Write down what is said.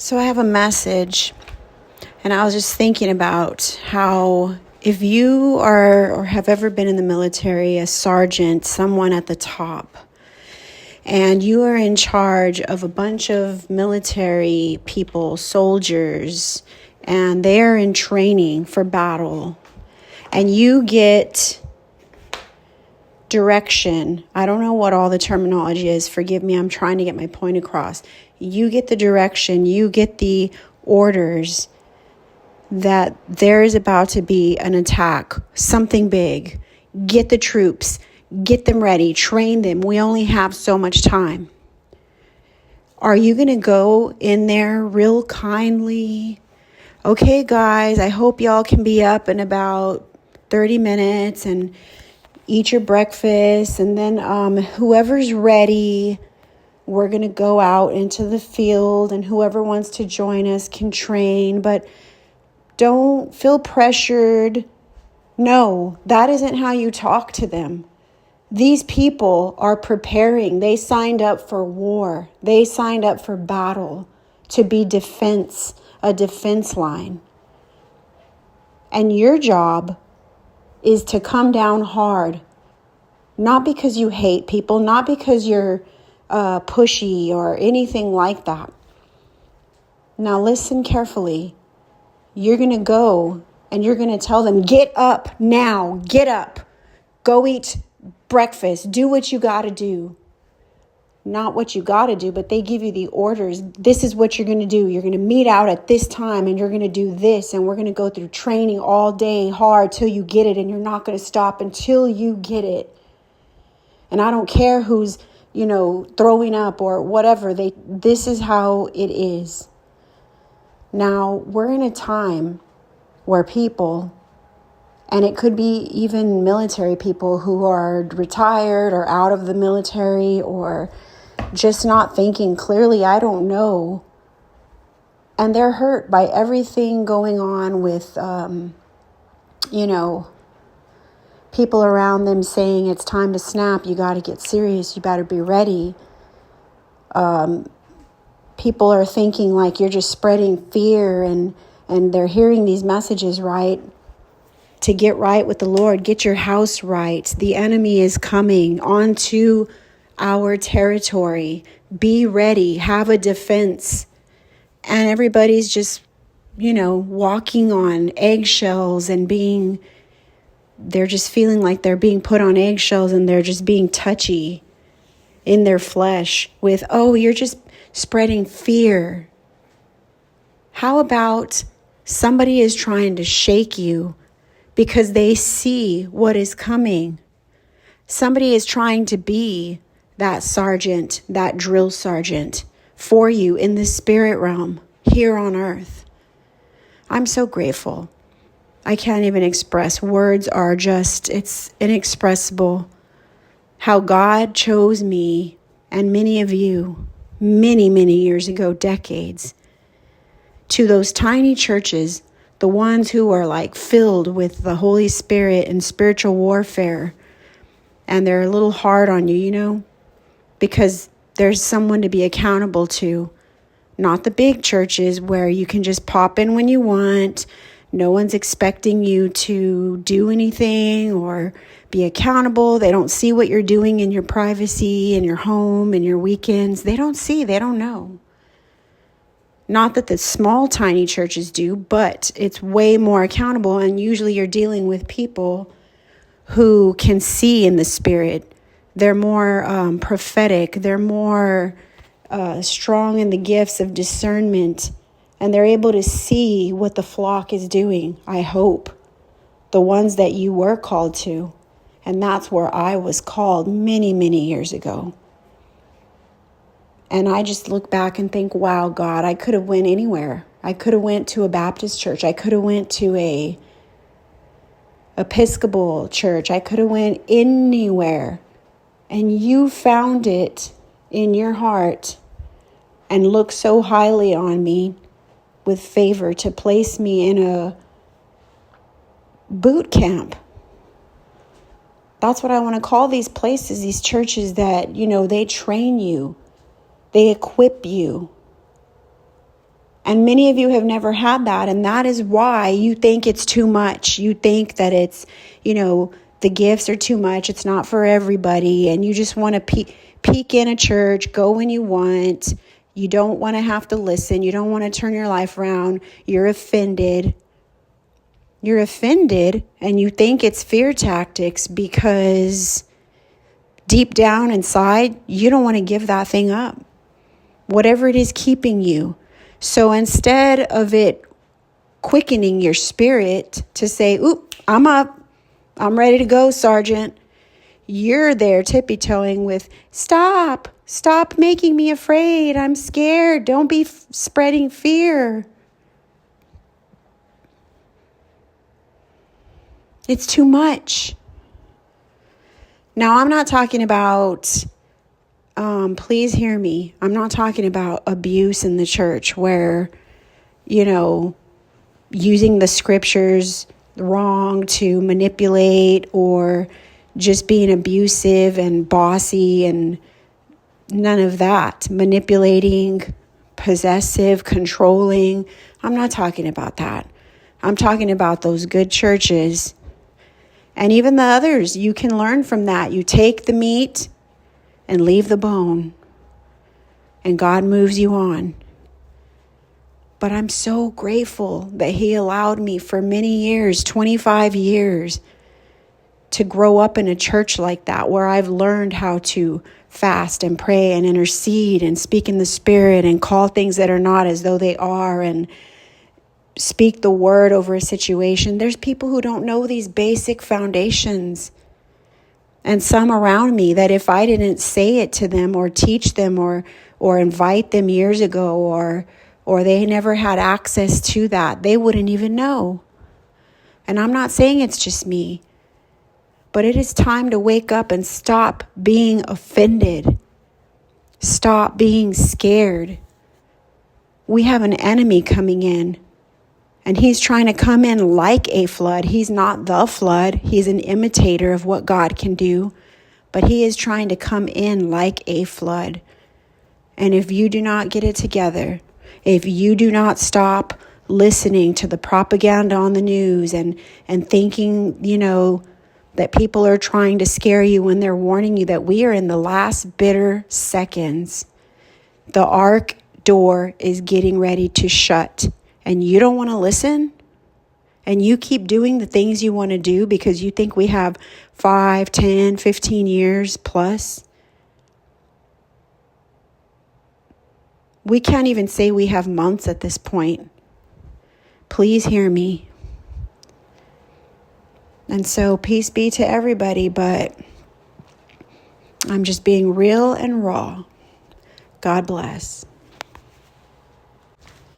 So I have a message, and I was just thinking about how if you are or have ever been in the military, a sergeant, someone at the top, and you are in charge of a bunch of military people, soldiers, and they are in training for battle, and you get direction. I don't know what all the terminology is. Forgive me, I'm trying to get my point across. You get the direction, you get the orders that there is about to be an attack, something big. Get the troops, get them ready, train them. We only have so much time. Are you going to go in there real kindly? Okay, guys, I hope y'all can be up in about 30 minutes and eat your breakfast, and then whoever's ready, we're going to go out into the field, and whoever wants to join us can train, but don't feel pressured. No, that isn't how you talk to them. These people are preparing. They signed up for war. They signed up for battle, to be defense, a defense line. And your job is to come down hard, not because you hate people, not because you're pushy or anything like that. Now listen carefully. You're going to go and you're going to tell them, get up now, get up, go eat breakfast, do what you got to do. Not what you got to do, but they give you the orders. This is what you're going to do. You're going to meet out at this time and you're going to do this. And we're going to go through training all day hard till you get it. And you're not going to stop until you get it. And I don't care who's, throwing up or whatever. This is how it is. Now, we're in a time where people, and it could be even military people who are retired or out of the military or just not thinking clearly, I don't know. And they're hurt by everything going on with, people around them saying it's time to snap. You got to get serious. You better be ready. People are thinking like you're just spreading fear and they're hearing these messages, right? To get right with the Lord, get your house right. The enemy is coming onto our territory. Be ready, have a defense. And everybody's just, walking on eggshells and they're just feeling like they're being put on eggshells and they're just being touchy in their flesh with, you're just spreading fear. How about somebody is trying to shake you because they see what is coming? Somebody is trying to be that sergeant, that drill sergeant for you in the spirit realm here on earth. I'm so grateful. I can't even express. Words are it's inexpressible how God chose me and many of you many, many years ago, decades, to those tiny churches, the ones who are like filled with the Holy Spirit and spiritual warfare. And they're a little hard on you, because there's someone to be accountable to. Not the big churches where you can just pop in when you want. No one's expecting you to do anything or be accountable. They don't see what you're doing in your privacy, in your home, in your weekends. They don't see, they don't know. Not that the small, tiny churches do, but it's way more accountable. And usually you're dealing with people who can see in the spirit. They're more prophetic. They're more strong in the gifts of discernment. And they're able to see what the flock is doing, I hope. The ones that you were called to. And that's where I was called many, many years ago. And I just look back and think, wow, God, I could have went anywhere. I could have went to a Baptist church. I could have went to a Episcopal church. I could have went anywhere. And you found it in your heart and looked so highly on me with favor to place me in a boot camp. That's what I want to call these places, these churches that, they train you. They equip you. And many of you have never had that. And that is why you think it's too much. You think that it's, the gifts are too much. It's not for everybody. And you just want to peek in a church, go when you want. You don't want to have to listen. You don't want to turn your life around. You're offended. You're offended and you think it's fear tactics because deep down inside, you don't want to give that thing up. Whatever it is keeping you. So instead of it quickening your spirit to say, oop, I'm up. I'm ready to go, Sergeant. You're there tippy-toeing with, stop making me afraid. I'm scared. Don't be spreading fear. It's too much. Now, I'm not talking about, please hear me. I'm not talking about abuse in the church where, using the scriptures wrong to manipulate or just being abusive and bossy and none of that. Manipulating, possessive, controlling. I'm not talking about that. I'm talking about those good churches. And even the others, you can learn from that. You take the meat and leave the bone. And God moves you on. But I'm so grateful that He allowed me for many years, 25 years, to grow up in a church like that, where I've learned how to fast and pray and intercede and speak in the Spirit and call things that are not as though they are and speak the word over a situation. There's people who don't know these basic foundations. And some around me that if I didn't say it to them or teach them or invite them years ago or they never had access to that, they wouldn't even know. And I'm not saying it's just me, but it is time to wake up and stop being offended. Stop being scared. We have an enemy coming in. And he's trying to come in like a flood. He's not the flood. He's an imitator of what God can do. But he is trying to come in like a flood. And if you do not get it together, if you do not stop listening to the propaganda on the news and thinking, that people are trying to scare you when they're warning you that we are in the last bitter seconds, the ark door is getting ready to shut. And you don't want to listen, and you keep doing the things you want to do because you think we have 5, 10, 15 years plus. We can't even say we have months at this point. Please hear me. And so peace be to everybody, but I'm just being real and raw. God bless.